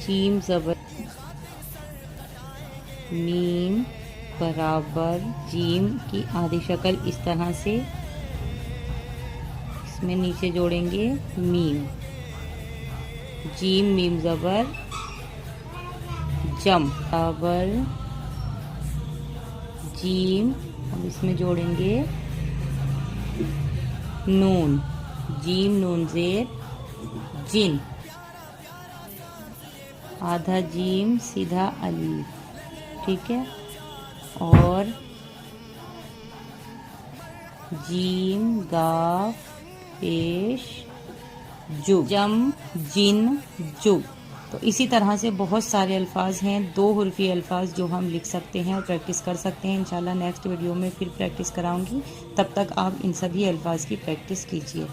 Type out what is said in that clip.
Gym ज़बर meme बराबर gym की आधी शक्ल इस तरह से, इसमें नीचे जोड़ेंगे मीम। जीम मीम ज़बर जम बराबर जीम, अब इसमें जोड़ेंगे नून। जीम नून ज़ेर जिन, आधा जीम सीधा अलीफ, ठीक है। और जीम गाफ पेश जुग, जम जिन जुग। तो इसी तरह से बहुत सारे अल्फाज हैं, 2 हुर्फी अल्फाज जो हम लिख सकते हैं और प्रैक्टिस कर सकते हैं। इंशाल्लाह नेक्स्ट वीडियो में फिर प्रैक्टिस कराऊंगी, तब तक आप इन सभी अल्फाज की प्रैक्टिस कीजिए।